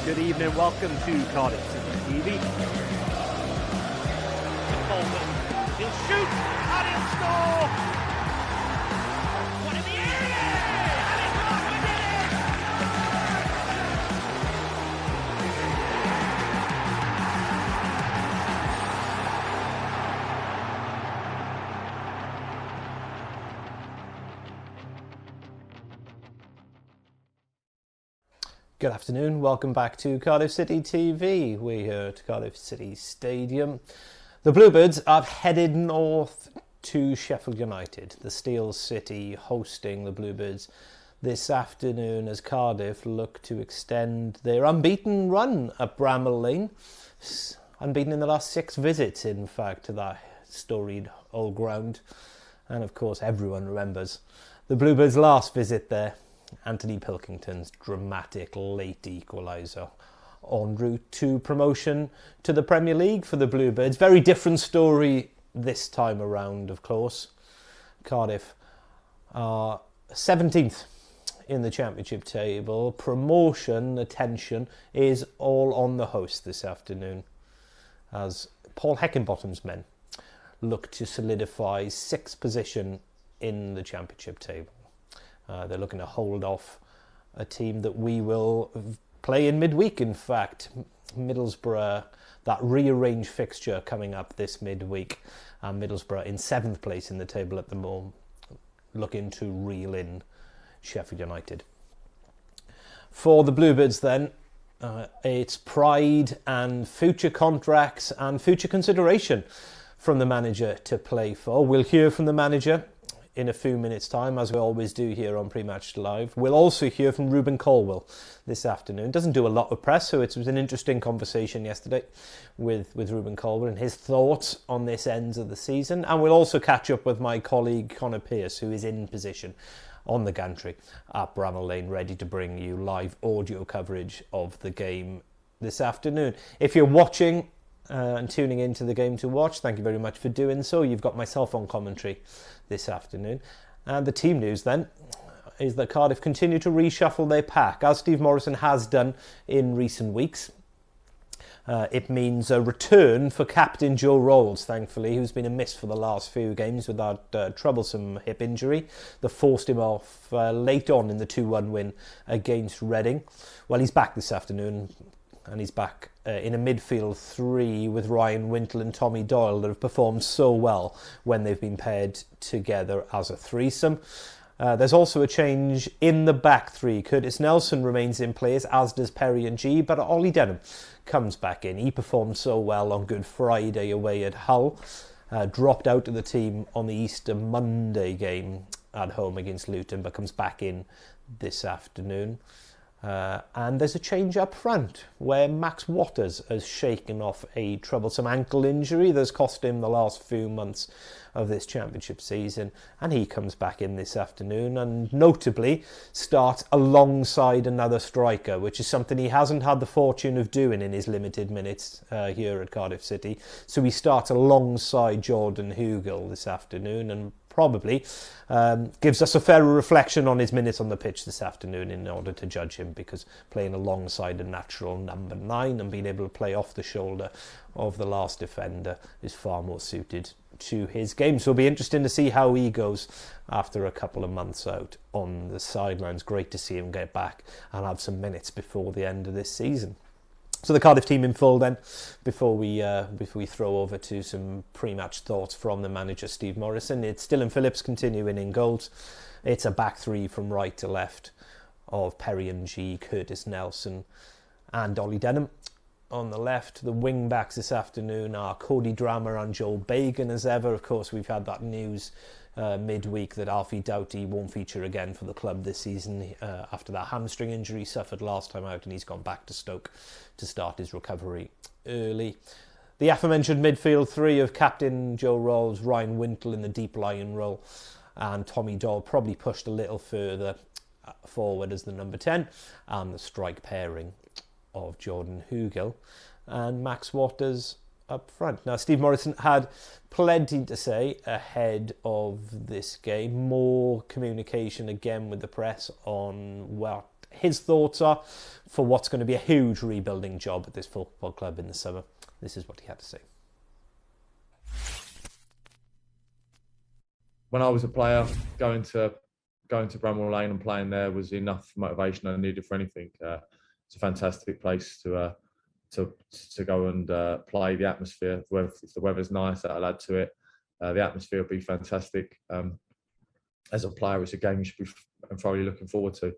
Good evening, welcome to Cardiff City TV. He'll shoot and he'll score! One in the area! And it's not, we did it! Good afternoon, welcome back to Cardiff City TV. We're here at Cardiff City Stadium. The Bluebirds have headed north to Sheffield United. The Steel City hosting the Bluebirds this afternoon as Cardiff look to extend their unbeaten run at Bramall Lane. Unbeaten in the last 6 visits, in fact, to that storied old ground. And of course, everyone remembers the Bluebirds' last visit there. Anthony Pilkington's dramatic late equaliser en route to promotion to the Premier League for the Bluebirds. Very different story this time around, of course. Cardiff are 17th in the Championship table. Promotion attention is all on the host this afternoon as Paul Heckingbottom's men look to solidify 6th position in the Championship table. They're looking to hold off a team that we will play in midweek, in fact. Middlesbrough, that rearranged fixture coming up this midweek. Middlesbrough in 7th place in the table at the moment, looking to reel in Sheffield United. For the Bluebirds then, it's pride and future contracts and future consideration from the manager to play for. We'll hear from the manager in a few minutes' time, as we always do here on Pre-Match Live. We'll also hear from Ruben Colwill this afternoon. Doesn't do a lot of press, so it was an interesting conversation yesterday with Ruben Colwill and his thoughts on this end of the season. And we'll also catch up with my colleague Connor Pearce, who is in position on the gantry at Bramall Lane, ready to bring you live audio coverage of the game this afternoon. If you're watching and tuning into the game to watch, thank you very much for doing so. You've got myself on commentary this afternoon. And the team news then is that Cardiff continue to reshuffle their pack, as Steve Morrison has done in recent weeks. It means a return for captain Joe Rolls, thankfully, who's been a miss for the last few games with that troublesome hip injury that forced him off late on in the 2-1 win against Reading. Well, he's back this afternoon, and he's back in a midfield 3 with Ryan Wintle and Tommy Doyle that have performed so well when they've been paired together as a threesome. There's also a change in the back 3. Curtis Nelson remains in place, as does Perry and G, but Ollie Denham comes back in. He performed so well on Good Friday away at Hull. Dropped out of the team on the Easter Monday game at home against Luton, but comes back in this afternoon. And there's a change up front where Max Waters has shaken off a troublesome ankle injury that's cost him the last few months of this Championship season, and he comes back in this afternoon and notably starts alongside another striker, which is something he hasn't had the fortune of doing in his limited minutes here at Cardiff City. So he starts alongside Jordan Hugill this afternoon and probably gives us a fairer reflection on his minutes on the pitch this afternoon in order to judge him, because playing alongside a natural number 9 and being able to play off the shoulder of the last defender is far more suited to his game. So it'll be interesting to see how he goes after a couple of months out on the sidelines. Great to see him get back and have some minutes before the end of this season. So the Cardiff team in full then, before we throw over to some pre-match thoughts from the manager Steve Morrison. It's Dylan Phillips continuing in goals. It's a back 3 from right to left of Perry and G, Curtis Nelson and Ollie Denham. On the left, the wing backs this afternoon are Cody Drammer and Joel Bagan as ever. Of course, we've had that news midweek that Alfie Doughty won't feature again for the club this season after that hamstring injury suffered last time out, and he's gone back to Stoke to start his recovery early. The aforementioned midfield 3 of captain Joe Rolls, Ryan Wintle in the deep lying role, and Tommy Doyle probably pushed a little further forward as the number 10, and the strike pairing of Jordan Hugill and Max Waters up front. Now, Steve Morrison had plenty to say ahead of this game. More communication again with the press on what his thoughts are for what's going to be a huge rebuilding job at this football club in the summer. This is what he had to say. When I was a player, going to Bramwell Lane and playing there was enough motivation I needed for anything. It's a fantastic place to go and play. The atmosphere, if the weather's nice, that'll add to it. The atmosphere will be fantastic. As a player, it's a game you should be thoroughly looking forward to.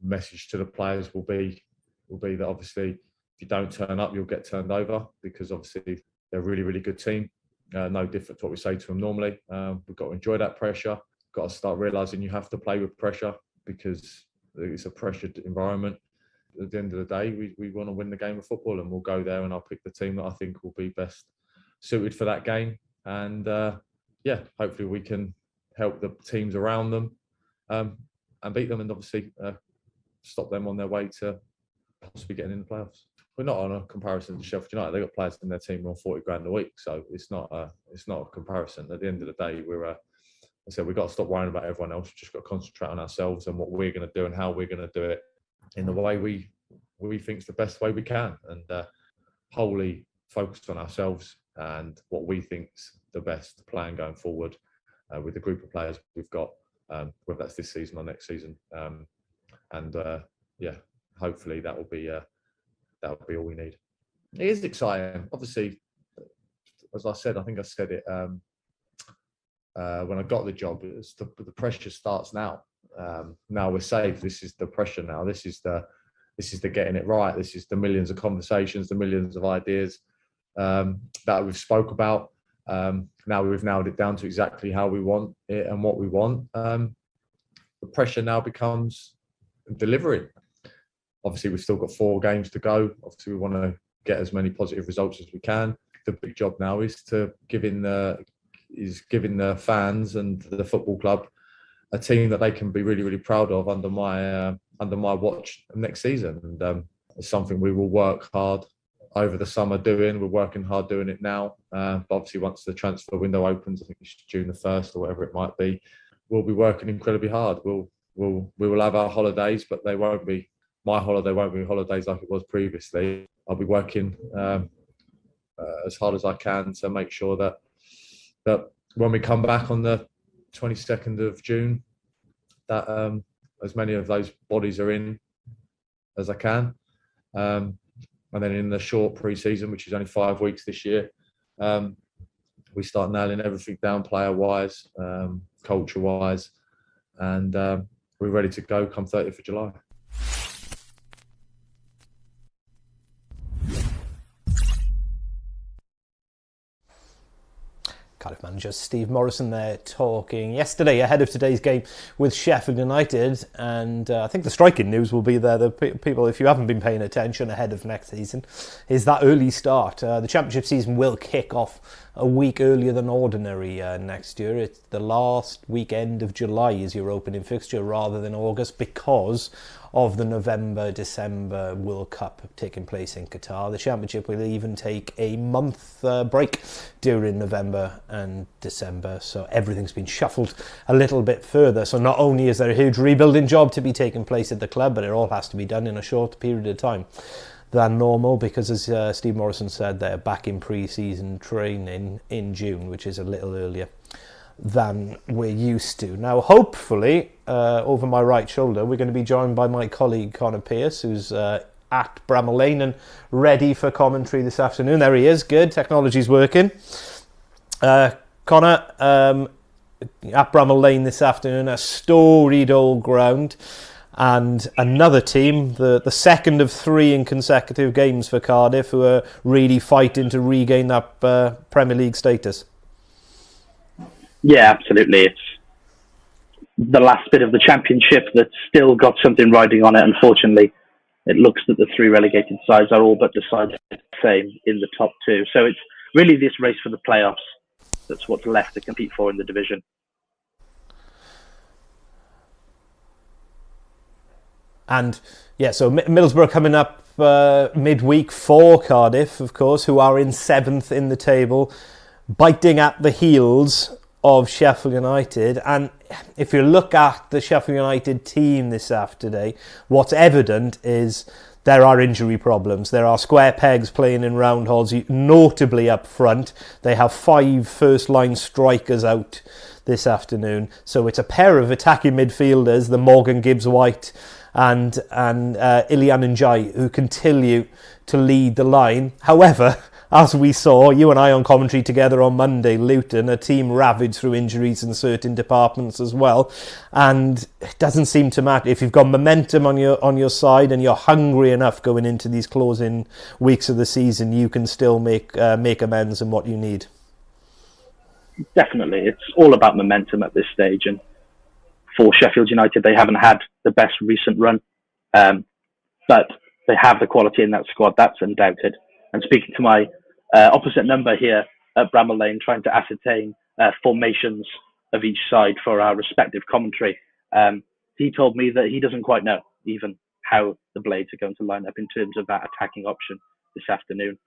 Message to the players will be that obviously if you don't turn up, you'll get turned over, because obviously they're a really, really good team. No different to what we say to them normally. We've got to enjoy that pressure. Got to start realising you have to play with pressure, because it's a pressured environment. At the end of the day, we want to win the game of football, and we'll go there and I'll pick the team that I think will be best suited for that game. And hopefully we can help the teams around them and beat them, and obviously stop them on their way to possibly getting in the playoffs. We're not on a comparison to Sheffield United. They've got players in their team on 40 grand a week, so it's not a comparison. At the end of the day, I said we've got to stop worrying about everyone else. We've just got to concentrate on ourselves and what we're going to do and how we're going to do it in the way we think is the best way we can, and wholly focused on ourselves and what we think is the best plan going forward with the group of players we've got, whether that's this season or next season. Hopefully that will be all we need. It is exciting. Obviously, as I said, I think I said it when I got the job, the pressure starts now. Now we're safe. This is the pressure now. This is the getting it right. This is the millions of conversations, the millions of ideas that we've spoke about. Now we've nailed it down to exactly how we want it and what we want. The pressure now becomes delivering. Obviously, we've still got 4 games to go. Obviously, we want to get as many positive results as we can. The big job now is to giving the fans and the football club a team that they can be really, really proud of under my watch next season. And it's something we will work hard over the summer doing. We're working hard doing it now. But obviously, once the transfer window opens, I think it's June the 1st or whatever it might be, we'll be working incredibly hard. We will have our holidays, but they won't be. My holiday won't be holidays like it was previously. I'll be working as hard as I can to make sure that when we come back on the 22nd of June, that as many of those bodies are in as I can. And then in the short pre-season, which is only 5 weeks this year, we start nailing everything down player-wise, culture-wise, and we're ready to go come 30th of July. Cardiff manager Steve Morrison there talking yesterday ahead of today's game with Sheffield United, and I think the striking news will be there, the people, if you haven't been paying attention ahead of next season, is that early start. The Championship season will kick off a week earlier than ordinary next year. It's the last weekend of July is your opening fixture rather than August, because of the November-December World Cup taking place in Qatar. The Championship will even take a month break during November and December, so everything's been shuffled a little bit further. So not only is there a huge rebuilding job to be taking place at the club, but it all has to be done in a shorter period of time than normal, because as Steve Morrison said, they're back in pre-season training in June, which is a little earlier than we're used to. Now, hopefully, over my right shoulder, we're going to be joined by my colleague Connor Pearce, who's at Bramall Lane and ready for commentary this afternoon. There he is. Good. Technology's working. Connor, at Bramall Lane this afternoon, a storied old ground, and another team, the second of 3 in consecutive games for Cardiff, who are really fighting to regain that Premier League status. Yeah, absolutely. It's the last bit of the Championship that's still got something riding on it. Unfortunately, it looks that the 3 relegated sides are all but decided the same in the top 2. So it's really this race for the playoffs that's what's left to compete for in the division. And yeah, so Middlesbrough coming up midweek for Cardiff, of course, who are in 7th in the table, biting at the heels of Sheffield United, and if you look at the Sheffield United team this afternoon, what's evident is there are injury problems. There are square pegs playing in round holes, notably up front. They have 5 first-line strikers out this afternoon, so it's a pair of attacking midfielders, the Morgan Gibbs-White and Ilian Ndiaye, who continue to lead the line. However, as we saw, you and I on commentary together on Monday, Luton, a team ravaged through injuries in certain departments as well. And it doesn't seem to matter. If you've got momentum on your side and you're hungry enough going into these closing weeks of the season, you can still make amends in what you need. Definitely. It's all about momentum at this stage. And for Sheffield United, they haven't had the best recent run. But they have the quality in that squad, that's undoubted. And speaking to my opposite number here at Bramall Lane, trying to ascertain formations of each side for our respective commentary, he told me that he doesn't quite know even how the Blades are going to line up in terms of that attacking option this afternoon.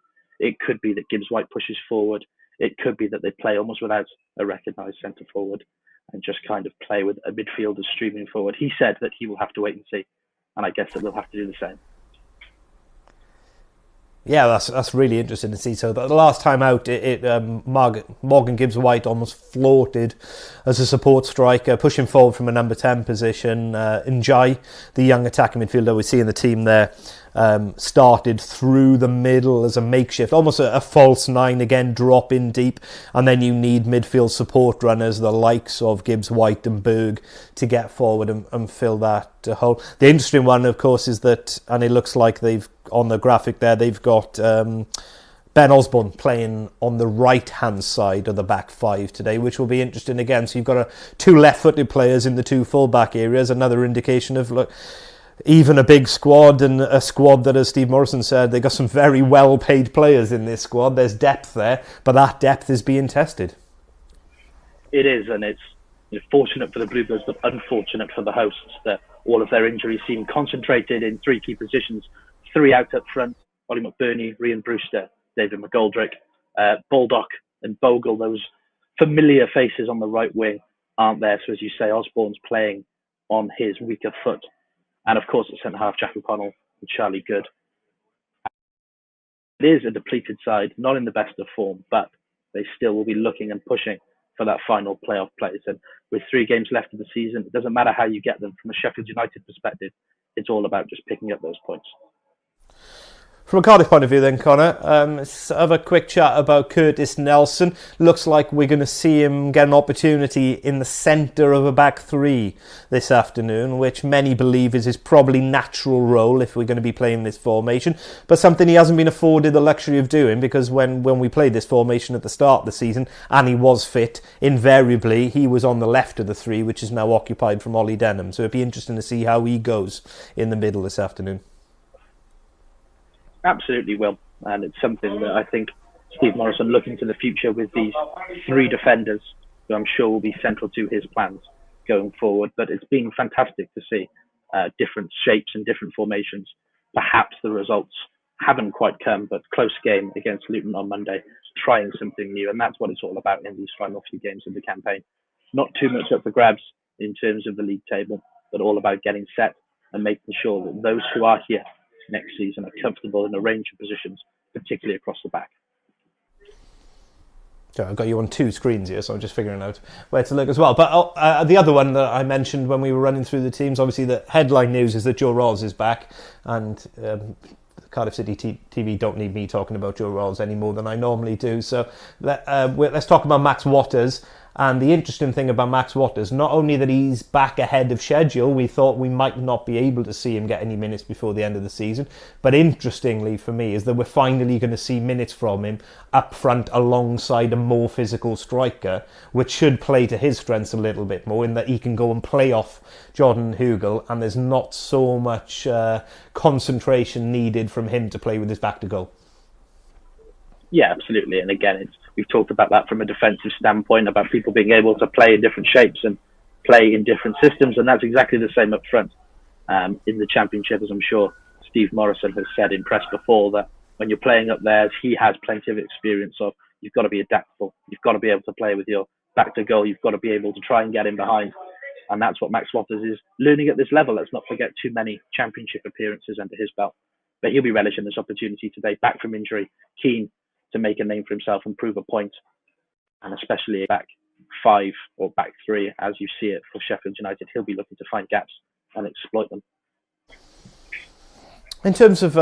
It could be that Gibbs-White pushes forward. It could be that they play almost without a recognised centre forward and just kind of play with a midfielder streaming forward. He said that he will have to wait and see, and I guess that we'll have to do the same. Yeah, that's really interesting to see. So the last time out, Morgan Gibbs-White almost floated as a support striker, pushing forward from a number 10 position. Ndiaye, the young attacking midfielder we see in the team there, started through the middle as a makeshift, almost a false 9, again, drop in deep. And then you need midfield support runners, the likes of Gibbs-White and Berg, to get forward and fill that hole. The interesting one, of course, is that, and it looks like they've, on the graphic there, they've got Ben Osborne playing on the right-hand side of the back 5 today, which will be interesting again. So you've got 2 left-footed players in the 2 full-back areas, another indication of, look, even a big squad, and a squad that, as Steve Morrison said, they got some very well-paid players in this squad. There's depth there, but that depth is being tested. It is, and it's fortunate for the Bluebirds, but unfortunate for the hosts that all of their injuries seem concentrated in 3 key positions. 3 out up front: Ollie McBurney, Ryan Brewster, David McGoldrick. Baldock and Bogle, those familiar faces on the right wing, aren't there. So as you say, Osborne's playing on his weaker foot. And of course, at centre half, Jack O'Connell and Charlie Good. It is a depleted side, not in the best of form, but they still will be looking and pushing for that final playoff place. And with 3 games left of the season, it doesn't matter how you get them. From a Sheffield United perspective, it's all about just picking up those points. From a Cardiff point of view then, Connor, let's have a quick chat about Curtis Nelson. Looks like we're going to see him get an opportunity in the centre of a back 3 this afternoon, which many believe is his probably natural role if we're going to be playing this formation, but something he hasn't been afforded the luxury of doing, because when we played this formation at the start of the season and he was fit, invariably he was on the left of the 3, which is now occupied from Ollie Denham. So it'd be interesting to see how he goes in the middle this afternoon. Absolutely will, and it's something that I think Steve Morrison, looking to the future with these 3 defenders, who I'm sure will be central to his plans going forward. But it's been fantastic to see different shapes and different formations. Perhaps the results haven't quite come, but close game against Luton on Monday, trying something new, and that's what it's all about in these final few games of the campaign. Not too much up for grabs in terms of the league table, but all about getting set and making sure that those who are here next season are comfortable in a range of positions, particularly across the back. So I've got you on 2 screens here, so I'm just figuring out where to look as well. But the other one that I mentioned when we were running through the teams, obviously the headline news is that Joe Rolls is back, and Cardiff City TV don't need me talking about Joe Rolls any more than I normally do. So let's talk about Max Waters. And the interesting thing about Max Waters, not only that he's back ahead of schedule, we thought we might not be able to see him get any minutes before the end of the season, but interestingly for me is that we're finally going to see minutes from him up front alongside a more physical striker, which should play to his strengths a little bit more, in that he can go and play off Jordan Hugel, and there's not so much concentration needed from him to play with his back to goal. Yeah, absolutely. And again, we've talked about that from a defensive standpoint, about people being able to play in different shapes and play in different systems. And that's exactly the same up front in the Championship, as I'm sure Steve Morrison has said in press before, that when you're playing up there, as he has plenty of experience of, you've got to be adaptable. You've got to be able to play with your back to goal, you've got to be able to try and get in behind. And that's what Max Watters is learning at this level. Let's not forget too many championship appearances under his belt. But he'll be relishing this opportunity today, back from injury, keen to make a name for himself and prove a point. And especially back 5 or back 3, as you see it for Sheffield United, he'll be looking to find gaps and exploit them. In terms of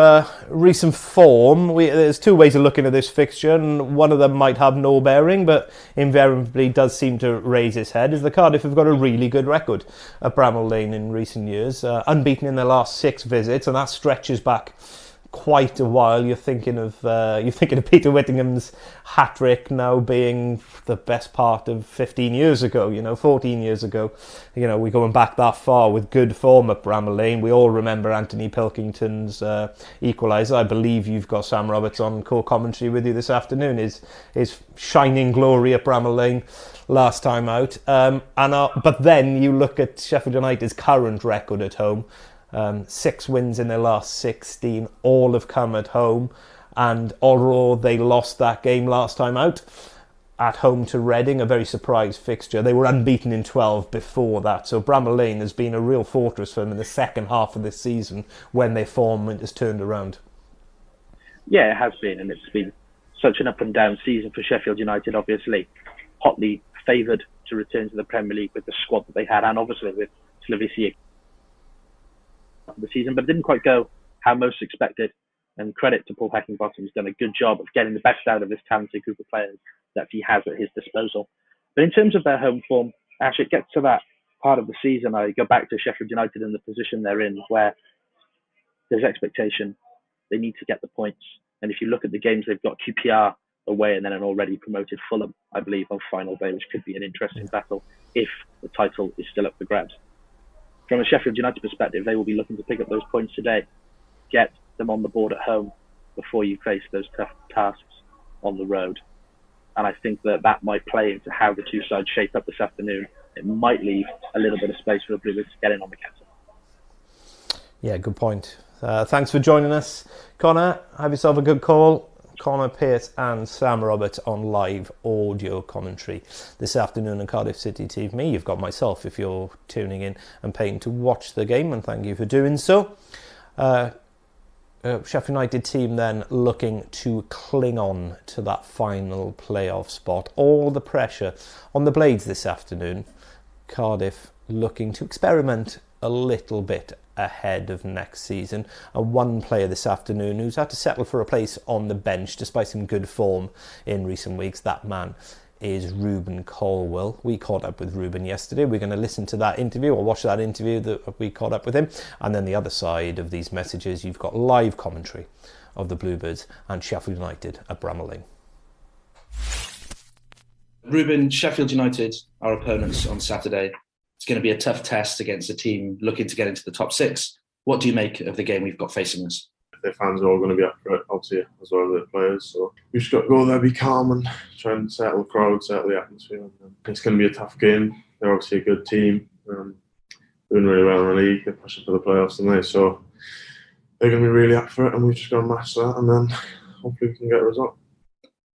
recent form, there's two ways of looking at this fixture, and one of them might have no bearing, but invariably does seem to raise its head, is the Cardiff have got a really good record at Bramall Lane in recent years, unbeaten in their last 6 visits, and that stretches back quite a while. You're thinking of Peter Whittingham's hat-trick now being the best part of 15 years ago, 14 years ago. We're going back that far with good form at Bramall Lane. We all remember Anthony Pilkington's equaliser. I believe you've got Sam Roberts on co-commentary with you this afternoon. His shining glory at Bramall Lane last time out. But then you look at Sheffield United's current record at home. 6 wins in their last 16, all have come at home, and although they lost that game last time out at home to Reading, a very surprise fixture, they were unbeaten in 12 before that. So Bramall Lane has been a real fortress for them in the second half of this season when their form has turned around. Yeah, it has been, and it's been such an up and down season for Sheffield United, obviously hotly favoured to return to the Premier League with the squad that they had, and obviously with Slavisia the season, but it didn't quite go how most expected, and credit to Paul Heckingbottom, who's done a good job of getting the best out of this talented group of players that he has at his disposal. But in terms of their home form, actually it gets to that part of the season, I go back to Sheffield United and the position they're in, where there's expectation, they need to get the points, and if you look at the games, they've got QPR away and then an already promoted Fulham, I believe, on final day, which could be an interesting battle if the title is still up for grabs. From a Sheffield United perspective, they will be looking to pick up those points today, get them on the board at home before you face those tough tasks on the road. And I think that might play into how the two sides shape up this afternoon. It might leave a little bit of space for the Blues to get in on the counter. Yeah, good point. Thanks for joining us, Connor. Have yourself a good call. Connor Pearce and Sam Roberts on live audio commentary this afternoon on Cardiff City TV. You've got myself if you're tuning in and paying to watch the game, and thank you for doing so. Sheffield United team then looking to cling on to that final playoff spot. All the pressure on the Blades this afternoon. Cardiff looking to experiment a little bit ahead of next season, and one player this afternoon who's had to settle for a place on the bench despite some good form in recent weeks. That man is Ruben Colwell. We caught up with Ruben yesterday. We're going to listen to that interview or watch that interview that we caught up with him, and then the other side of these messages, you've got live commentary of the Bluebirds and Sheffield United at Bramall Lane. Ruben, Sheffield United, our opponents on Saturday. It's going to be a tough test against a team looking to get into the top 6. What do you make of the game we've got facing us? The fans are all going to be up for it, obviously, as well as the players. So we've just got to go there, be calm and try and settle the crowd, settle the atmosphere. It's going to be a tough game. They're obviously a good team, doing really well in the league. They're pushing for the playoffs, and so they're going to be really up for it, and we've just got to match that, and then hopefully we can get a result.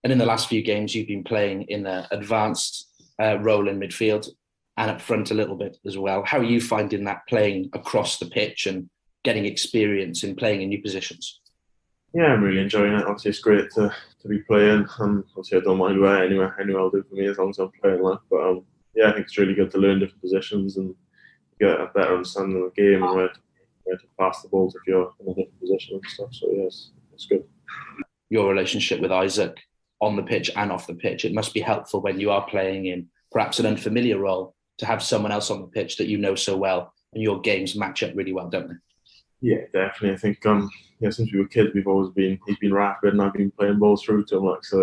And in the last few games, you've been playing in an advanced role in midfield and up front a little bit as well. How are you finding that, playing across the pitch and getting experience in playing in new positions? Yeah, I'm really enjoying it. Obviously, it's great to be playing. Obviously, I don't mind where anywhere will do for me as long as I'm playing well. But yeah, I think it's really good to learn different positions and get a better understanding of the game and where to pass the balls if you're in a different position and stuff. So yes, it's good. Your relationship with Isaac on the pitch and off the pitch, it must be helpful when you are playing in perhaps an unfamiliar role to have someone else on the pitch that you know so well, and your games match up really well, don't they? Yeah, definitely. I think since we were kids, he's been rapid, and I've been playing balls through to him. So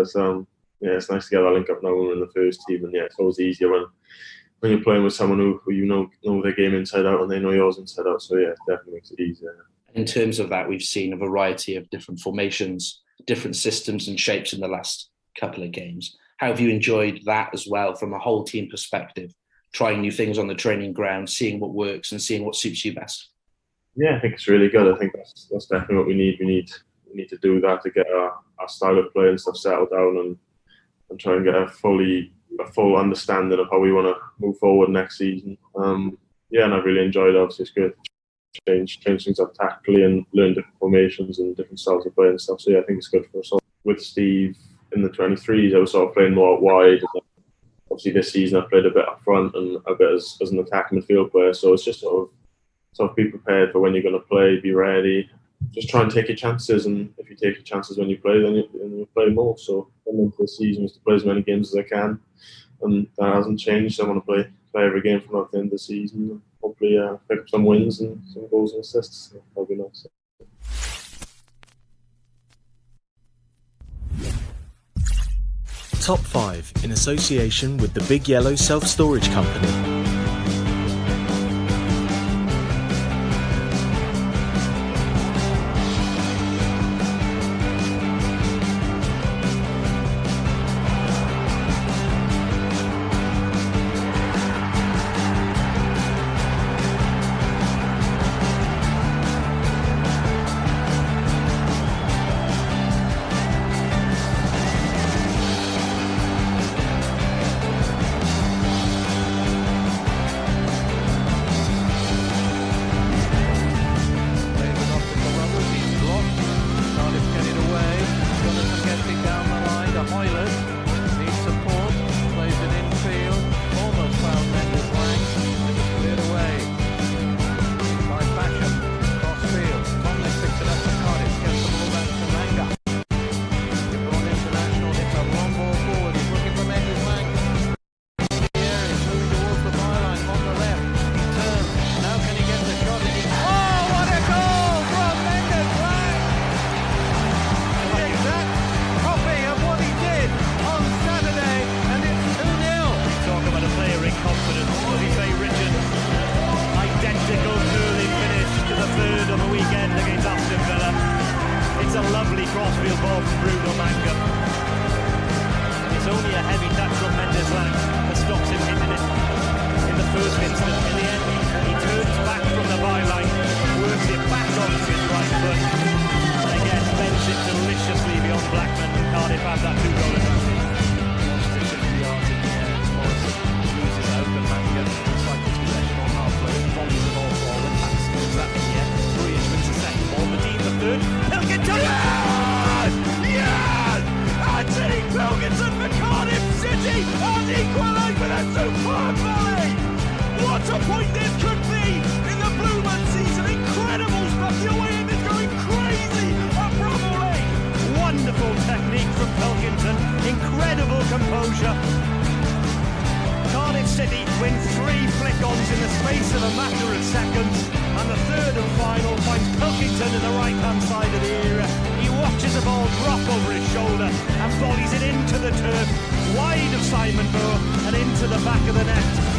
it's nice to get that link up now when we're in the first team, and it's always easier when you're playing with someone who you know their game inside out and they know yours inside out. So yeah, it definitely makes it easier. In terms of that, we've seen a variety of different formations, different systems and shapes in the last couple of games. How have you enjoyed that as well from a whole team perspective? Trying new things on the training ground, seeing what works and seeing what suits you best. Yeah, I think it's really good. I think that's definitely what we need. We need to do that to get our style of play and stuff settled down and try and get a fully a full understanding of how we want to move forward next season. Yeah, and I've really enjoyed it. Obviously, it's great to change things up tactically and learn different formations and different styles of play and stuff. So yeah, I think it's good for us all. With Steve in the 23s, I was sort of playing more out wide. Obviously, this season I played a bit up front and a bit as an attacking midfield player. So it's just sort of be prepared for when you're going to play, be ready. Just try and take your chances, and if you take your chances when you play, then you play more. So I'm into the season is to play as many games as I can, and that hasn't changed. I want to play every game from now to the end of the season, and hopefully pick up some wins and some goals and assists. So that'll be nice. Top 5 in association with the Big Yellow Self-Storage Company. Cardiff City win 3 flick-ons in the space of a matter of seconds, and the third and final finds Pilkington in the right-hand side of the area. He watches the ball drop over his shoulder and volleys it into the turf, wide of Simon Moore and into the back of the net.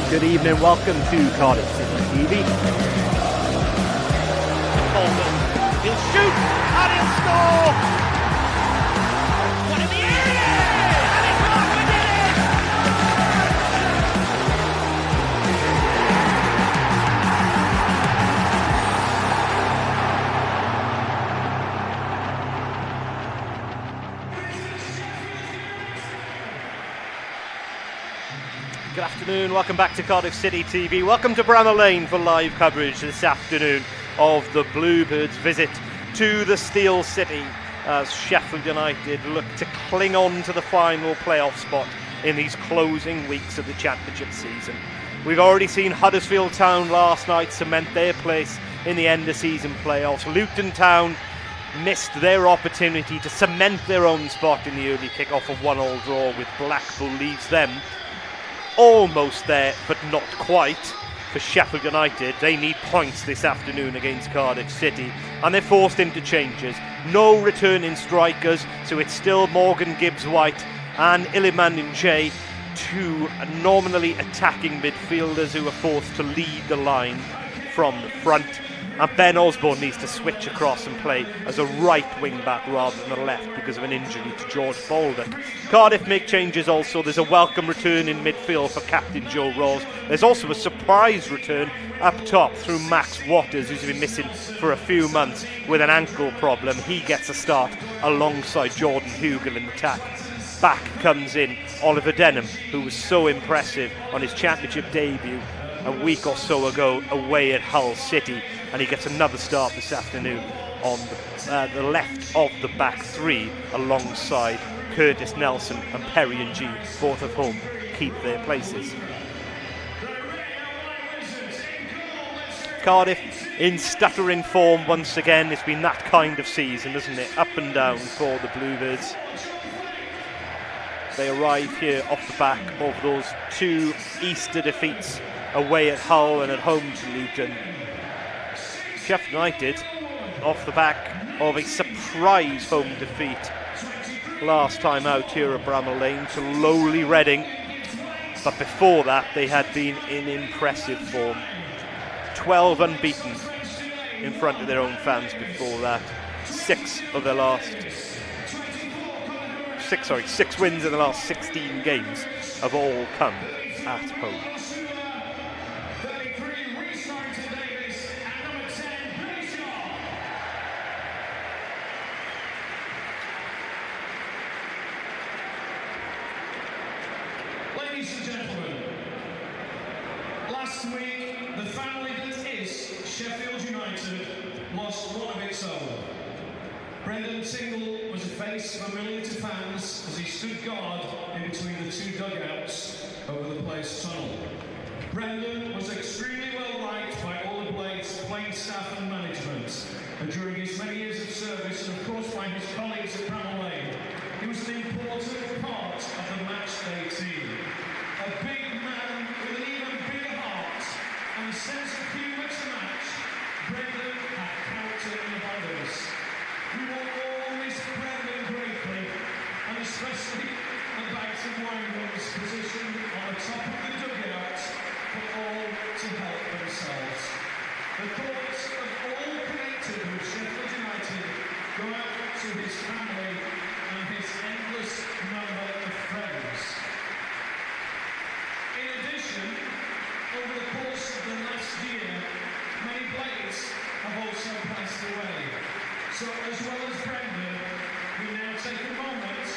Good evening, welcome to Cardiff City TV. Bolton, he'll shoot and he'll score! One in the area! And it's not afternoon. Welcome back to Cardiff City TV. Welcome to Bramall Lane for live coverage this afternoon of the Bluebirds' visit to the Steel City as Sheffield United look to cling on to the final playoff spot in these closing weeks of the Championship season. We've already seen Huddersfield Town last night cement their place in the end of season playoffs. Luton Town missed their opportunity to cement their own spot in the early kick-off of 1-1 draw with Blackpool. Leaves them almost there, but not quite. For Sheffield United, they need points this afternoon against Cardiff City, and they're forced into changes. No returning strikers, so it's still Morgan Gibbs-White and Iliman Ndiaye, two nominally attacking midfielders who are forced to lead the line from the front. And Ben Osborne needs to switch across and play as a right wing-back rather than the left because of an injury to George Baldock. Cardiff make changes also. There's a welcome return in midfield for captain Joe Rolls. There's also a surprise return up top through Max Waters, who's been missing for a few months with an ankle problem. He gets a start alongside Jordan Hugel in attack. Back comes in Oliver Denham, who was so impressive on his Championship debut a week or so ago away at Hull City, and he gets another start this afternoon on the left of the back three alongside Curtis Nelson and Perry and G, both of whom keep their places. Cardiff in stuttering form once again. It's been that kind of season, isn't it? Up and down for the Bluebirds. They arrive here off the back of those two Easter defeats away at Hull and at home to Luton. Sheffield United off the back of a surprise home defeat last time out here at Bramall Lane to lowly Reading, but before that they had been in impressive form. 12 unbeaten in front of their own fans before that. Six wins in the last 16 games have all come at home. Ladies and gentlemen, last week the family that is Sheffield United lost one of its own. Brendan Tingle was a face familiar to fans as he stood guard in between the two dugouts over the Place tunnel. Brendan was extremely well liked by all the Blades playing staff and management, and during his many years of service, and of course by his colleagues at Bramall Lane, he was an important part of the MATCHDAY team. A big man with an even bigger heart and a sense of humour to match, Brendan had character in abundance. We will all miss Brendan greatly, and especially the backs of Wangham's position on the top of the dugout for all to help themselves. The thoughts of all connected with Sheffield United go out to his family and his endless number of friends. In addition, over the course of the last year, many Blades have also passed away. So as well as Brendan, we now take a moment